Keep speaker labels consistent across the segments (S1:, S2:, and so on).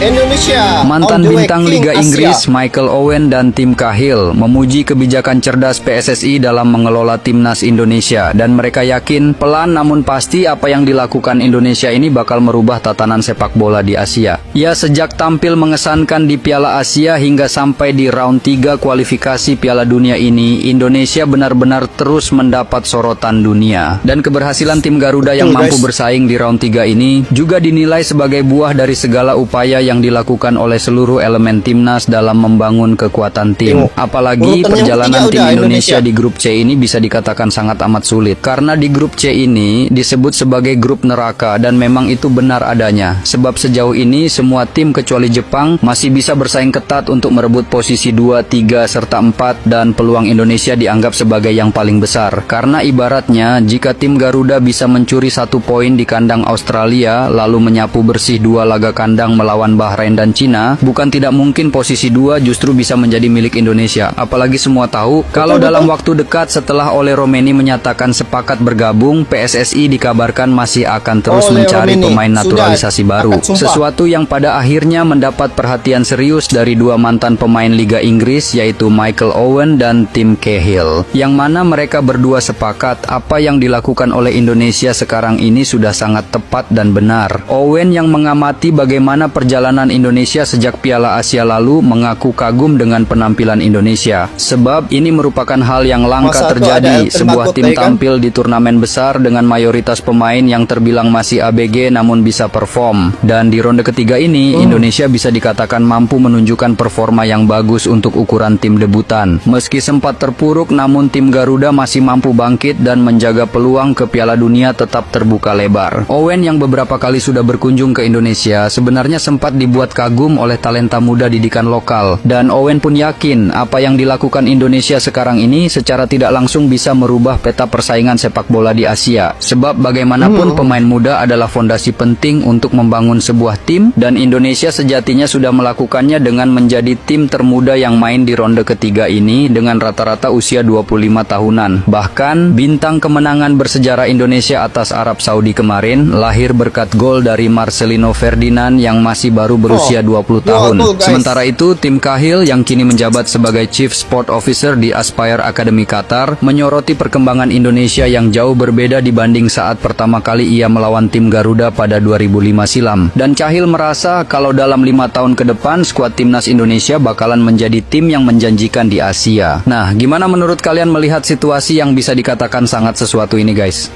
S1: Indonesia.
S2: Mantan bintang Liga Inggris Michael Owen dan Tim Cahill memuji kebijakan cerdas PSSI dalam mengelola timnas Indonesia, dan mereka yakin pelan namun pasti apa yang dilakukan Indonesia ini bakal merubah tatanan sepak bola di Asia. Ya, sejak tampil mengesankan di Piala Asia hingga sampai di round 3 kualifikasi Piala Dunia ini, Indonesia benar-benar terus mendapat sorotan dunia. Dan keberhasilan tim Garuda yang mampu bersaing di round 3 ini juga dinilai sebagai buah dari segala upaya yang dilakukan oleh seluruh elemen timnas dalam membangun kekuatan tim. Apalagi perjalanan tim Indonesia di grup C ini bisa dikatakan sangat amat sulit, karena di grup C ini disebut sebagai grup neraka, dan memang itu benar adanya. Sebab sejauh ini semua tim kecuali Jepang masih bisa bersaing ketat untuk merebut posisi 2, 3, serta 4, dan peluang Indonesia dianggap sebagai yang paling besar. Karena ibaratnya jika tim Garuda bisa mencuri 1 poin di kandang Australia lalu menyapu bersih 2 laga kandang melawan Bahrain dan Cina, bukan tidak mungkin posisi 2 justru bisa menjadi milik Indonesia. Apalagi semua tahu kalau dalam waktu dekat setelah Ole Romeni menyatakan sepakat bergabung, PSSI dikabarkan masih akan terus mencari pemain naturalisasi baru. Sesuatu yang pada akhirnya mendapat perhatian serius dari 2 mantan pemain Liga Inggris, yaitu Michael Owen dan Tim Cahill. Yang mana mereka berdua sepakat apa yang dilakukan oleh Indonesia sekarang ini sudah sangat tepat dan benar. Owen yang mengamati bagaimana perjalanan Indonesia sejak Piala Asia lalu mengaku kagum dengan penampilan Indonesia. Sebab ini merupakan hal yang langka terjadi, sebuah tim tampil di turnamen besar dengan mayoritas pemain yang terbilang masih ABG namun bisa perform. Dan di ronde ketiga ini, Indonesia bisa dikatakan mampu menunjukkan performa yang bagus untuk ukuran tim debutan. Meski sempat terpuruk, namun tim Garuda masih mampu bangkit dan menjaga peluang ke Piala Dunia tetap terbuka lebar. Owen yang beberapa kali sudah berkunjung ke Indonesia sebenarnya sempat dibuat kagum oleh talenta muda didikan lokal, dan Owen pun yakin apa yang dilakukan Indonesia sekarang ini secara tidak langsung bisa merubah peta persaingan sepak bola di Asia. Sebab bagaimanapun pemain muda adalah fondasi penting untuk membangun sebuah tim, dan Indonesia sejatinya sudah melakukannya dengan menjadi tim termuda yang main di ronde ketiga ini dengan rata-rata usia 25 tahunan. Bahkan bintang kemenangan bersejarah Indonesia atas Arab Saudi kemarin lahir berkat gol dari Marcelino Ferdinand yang masih baru berusia 20 tahun. Sementara itu, Tim Cahill yang kini menjabat sebagai Chief Sport Officer di Aspire Academy Qatar menyoroti perkembangan Indonesia yang jauh berbeda dibanding saat pertama kali ia melawan tim Garuda pada 2005 silam. Dan Cahill merasa kalau dalam 5 tahun ke depan skuad timnas Indonesia bakalan menjadi tim yang menjanjikan di Asia. Nah, gimana menurut kalian melihat situasi yang bisa dikatakan sangat sesuatu ini, guys?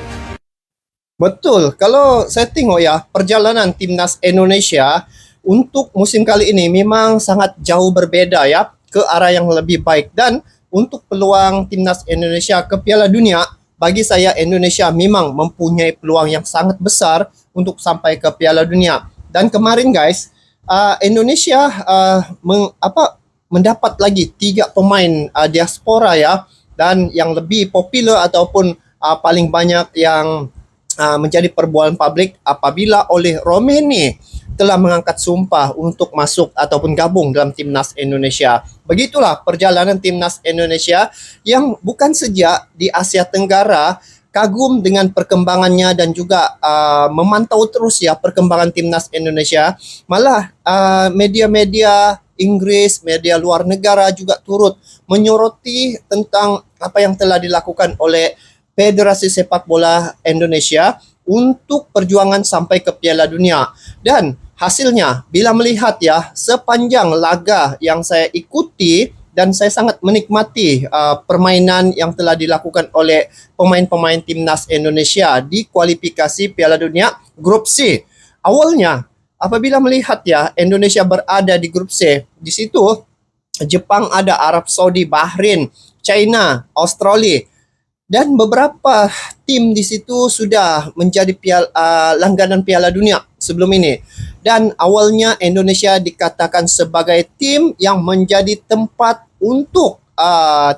S1: Betul, kalau saya tengok ya, perjalanan timnas Indonesia untuk musim kali ini memang sangat jauh berbeda ya, ke arah yang lebih baik. Dan untuk peluang timnas Indonesia ke Piala Dunia, bagi saya Indonesia memang mempunyai peluang yang sangat besar untuk sampai ke Piala Dunia. Dan kemarin guys, Indonesia mendapat lagi 3 pemain diaspora ya, dan yang lebih popular ataupun paling banyak yang menjadi perbualan publik apabila oleh Romeni telah mengangkat sumpah untuk masuk ataupun gabung dalam timnas Indonesia. Begitulah perjalanan timnas Indonesia yang bukan saja di Asia Tenggara kagum dengan perkembangannya dan juga memantau terus ya perkembangan timnas Indonesia. Malah media-media Inggris, media luar negara juga turut menyoroti tentang apa yang telah dilakukan oleh Federasi Sepak Bola Indonesia untuk perjuangan sampai ke Piala Dunia. Dan hasilnya, bila melihat ya, sepanjang laga yang saya ikuti dan saya sangat menikmati permainan yang telah dilakukan oleh pemain-pemain timnas Indonesia di kualifikasi Piala Dunia Grup C. Awalnya, apabila melihat ya, Indonesia berada di Grup C, di situ Jepang ada, Arab Saudi, Bahrain, China, Australia, dan beberapa tim di situ sudah menjadi langganan Piala Dunia sebelum ini. Dan awalnya Indonesia dikatakan sebagai tim yang menjadi tempat untuk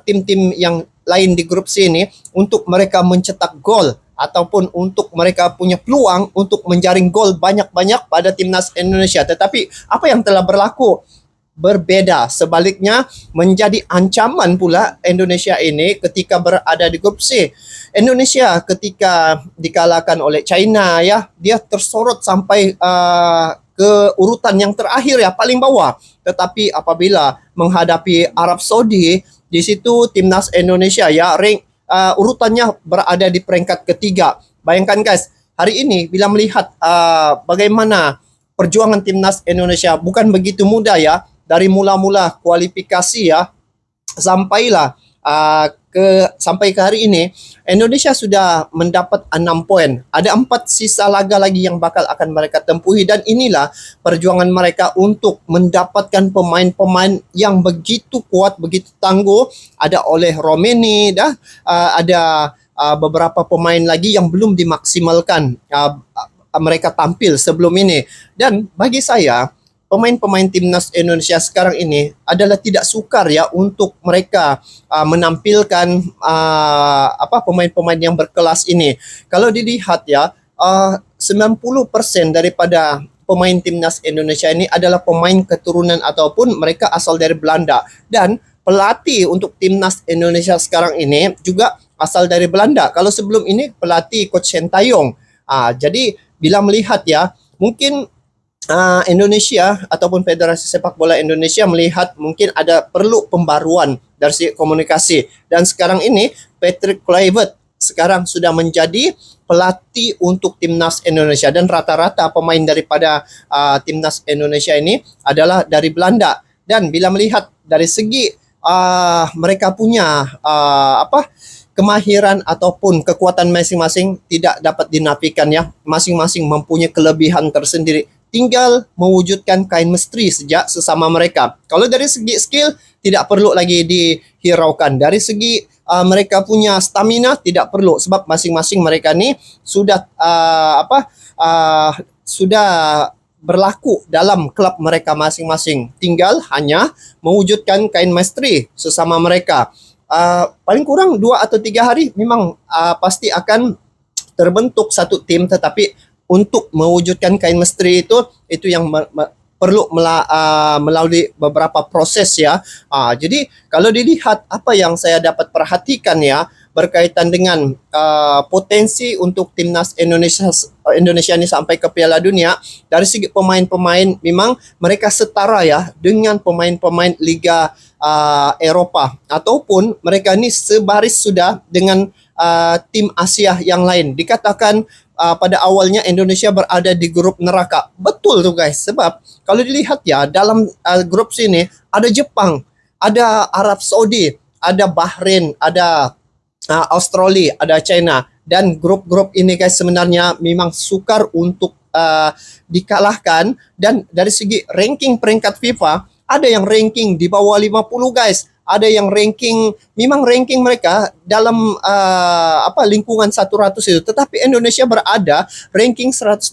S1: tim-tim yang lain di grup C ini untuk mereka mencetak gol ataupun untuk mereka punya peluang untuk menjaring gol banyak-banyak pada timnas Indonesia. Tetapi apa yang telah berlaku? Berbeda, sebaliknya menjadi ancaman pula Indonesia ini ketika berada di grup C. Indonesia ketika dikalahkan oleh China ya, dia tersorot sampai ke urutan yang terakhir ya, paling bawah. Tetapi apabila menghadapi Arab Saudi, di situ timnas Indonesia ya urutannya berada di peringkat ketiga. Bayangkan guys, hari ini bila melihat bagaimana perjuangan timnas Indonesia bukan begitu mudah ya, dari mula-mula kualifikasi ya sampailah sampai ke hari ini Indonesia sudah mendapat 6 poin. Ada 4 sisa laga lagi yang bakal akan mereka tempuhi, dan inilah perjuangan mereka untuk mendapatkan pemain-pemain yang begitu kuat, begitu tangguh. Ada oleh Romeni ada beberapa pemain lagi yang belum dimaksimalkan mereka tampil sebelum ini. Dan bagi saya pemain-pemain timnas Indonesia sekarang ini adalah tidak sukar ya untuk mereka menampilkan pemain-pemain yang berkelas ini. Kalau dilihat ya, 90% daripada pemain timnas Indonesia ini adalah pemain keturunan ataupun mereka asal dari Belanda, dan pelatih untuk timnas Indonesia sekarang ini juga asal dari Belanda. Kalau sebelum ini pelatih Coach Sintayong. Jadi bila melihat ya, mungkin Indonesia ataupun Federasi Sepak Bola Indonesia melihat mungkin ada perlu pembaruan dari segi komunikasi, dan sekarang ini Patrick Kluivert sekarang sudah menjadi pelatih untuk timnas Indonesia, dan rata-rata pemain daripada timnas Indonesia ini adalah dari Belanda. Dan bila melihat dari segi mereka punya kemahiran ataupun kekuatan masing-masing tidak dapat dinafikan ya, masing-masing mempunyai kelebihan tersendiri. Tinggal mewujudkan chemistry sejak sesama mereka. Kalau dari segi skill tidak perlu lagi dihiraukan. Dari segi mereka punya stamina tidak perlu, sebab masing-masing mereka ni sudah sudah berlaku dalam klub mereka masing-masing. Tinggal hanya mewujudkan chemistry sesama mereka. Paling kurang 2 atau 3 hari memang pasti akan terbentuk satu tim, tetapi untuk mewujudkan chemistry itu yang perlu melalui beberapa proses ya. Jadi kalau dilihat apa yang saya dapat perhatikan ya berkaitan dengan potensi untuk timnas Indonesia ini sampai ke Piala Dunia, dari segi pemain-pemain memang mereka setara ya dengan pemain-pemain Liga Eropa, ataupun mereka ini sebaris sudah dengan tim Asia yang lain. Dikatakan pada awalnya Indonesia berada di grup neraka. Betul tuh guys, sebab kalau dilihat ya dalam grup sini ada Jepang, ada Arab Saudi, ada Bahrain, ada Australia, ada China, dan grup-grup ini guys sebenarnya memang sukar untuk dikalahkan. Dan dari segi ranking peringkat FIFA ada yang ranking di bawah 50 guys. Ada yang ranking mereka dalam lingkungan 100 itu, tetapi Indonesia berada ranking 127.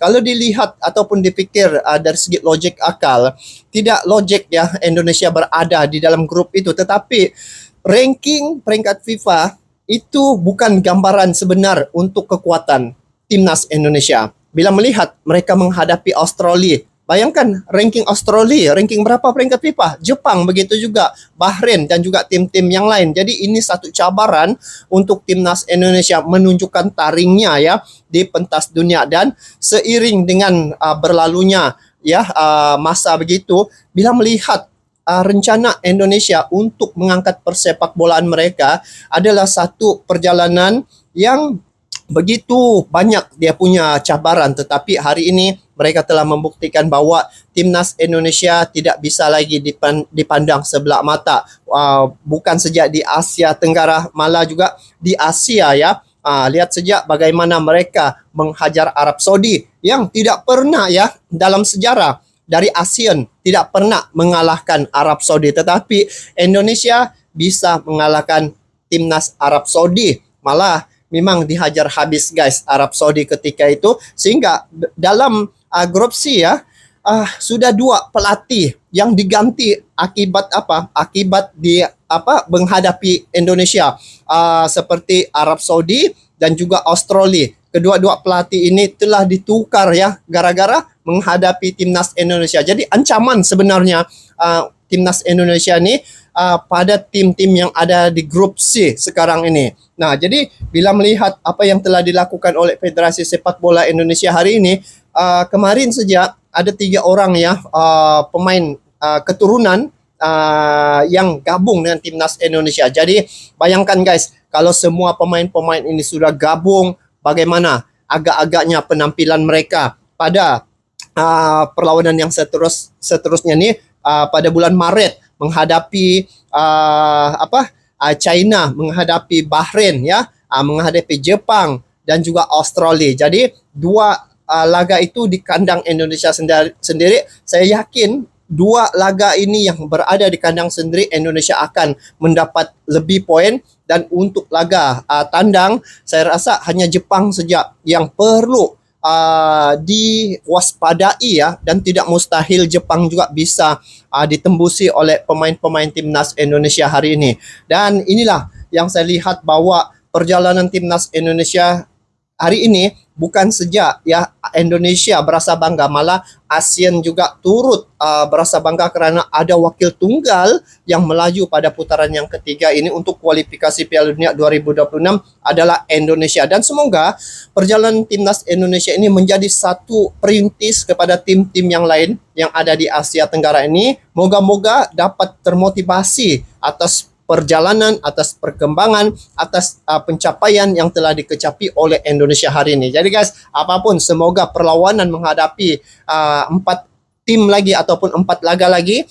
S1: Kalau dilihat ataupun dipikir dari segi logik akal, tidak logik ya Indonesia berada di dalam grup itu, tetapi ranking peringkat FIFA itu bukan gambaran sebenar untuk kekuatan timnas Indonesia. Bila melihat mereka menghadapi Australia, bayangkan ranking Australia, ranking berapa peringkat FIFA? Jepang begitu juga, Bahrain dan juga tim-tim yang lain. Jadi ini satu cabaran untuk timnas Indonesia menunjukkan taringnya ya di pentas dunia. Dan seiring dengan berlalunya ya masa begitu, bila melihat rencana Indonesia untuk mengangkat persepak bolaan mereka adalah satu perjalanan yang begitu banyak dia punya cabaran, tetapi hari ini mereka telah membuktikan bahwa timnas Indonesia tidak bisa lagi dipandang sebelah mata. Bukan sejak di Asia Tenggara, malah juga di Asia ya. Lihat sejak bagaimana mereka menghajar Arab Saudi yang tidak pernah ya dalam sejarah dari ASEAN tidak pernah mengalahkan Arab Saudi, tetapi Indonesia bisa mengalahkan timnas Arab Saudi. Malah memang dihajar habis guys Arab Saudi ketika itu, sehingga dalam grup C ya sudah 2 pelatih yang diganti akibat apa? Akibat menghadapi Indonesia seperti Arab Saudi dan juga Australia. Kedua-dua pelatih ini telah ditukar ya gara-gara menghadapi timnas Indonesia. Jadi ancaman sebenarnya timnas Indonesia ini pada tim-tim yang ada di grup C sekarang ini. Nah, jadi bila melihat apa yang telah dilakukan oleh Federasi Sepak Bola Indonesia hari ini, kemarin saja ada 3 orang ya pemain keturunan yang gabung dengan timnas Indonesia. Jadi bayangkan guys, kalau semua pemain-pemain ini sudah gabung, bagaimana agak-agaknya penampilan mereka pada perlawanan yang seterusnya nih pada bulan Maret menghadapi China, menghadapi Bahrain ya, menghadapi Jepang dan juga Australia. Jadi 2 laga itu di kandang Indonesia sendiri. Saya yakin 2 laga ini yang berada di kandang sendiri, Indonesia akan mendapat lebih poin. Dan untuk laga tandang, saya rasa hanya Jepang saja yang perlu diwaspadai ya, dan tidak mustahil Jepang juga bisa ditembusi oleh pemain-pemain timnas Indonesia hari ini. Dan inilah yang saya lihat bahwa perjalanan timnas Indonesia hari ini bukan saja ya Indonesia berasa bangga, malah ASEAN juga turut berasa bangga karena ada wakil tunggal yang melaju pada putaran yang ketiga ini untuk kualifikasi Piala Dunia 2026 adalah Indonesia. Dan semoga perjalanan timnas Indonesia ini menjadi satu perintis kepada tim-tim yang lain yang ada di Asia Tenggara ini. Moga-moga dapat termotivasi atas perjalanan, atas perkembangan, atas pencapaian yang telah dikecapi oleh Indonesia hari ini. Jadi guys, apapun, semoga perlawanan menghadapi 4 tim lagi ataupun 4 laga lagi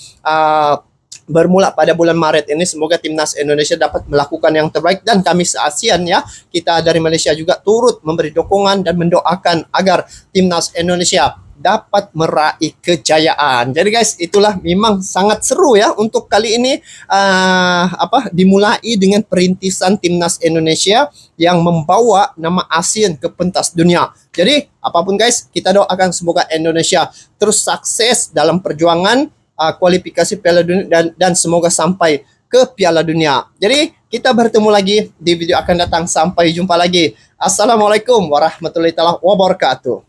S1: bermula pada bulan Maret ini, semoga timnas Indonesia dapat melakukan yang terbaik, dan kami se-ASEAN ya, kita dari Malaysia juga turut memberi dukungan dan mendoakan agar timnas Indonesia dapat meraih kejayaan. Jadi guys, itulah memang sangat seru ya untuk kali ini dimulai dengan perintisan timnas Indonesia yang membawa nama ASEAN ke pentas dunia. Jadi apapun guys, kita doakan semoga Indonesia terus sukses dalam perjuangan kualifikasi Piala Dunia dan semoga sampai ke Piala Dunia. Jadi kita bertemu lagi di video akan datang. Sampai jumpa lagi. Assalamualaikum warahmatullahi wabarakatuh.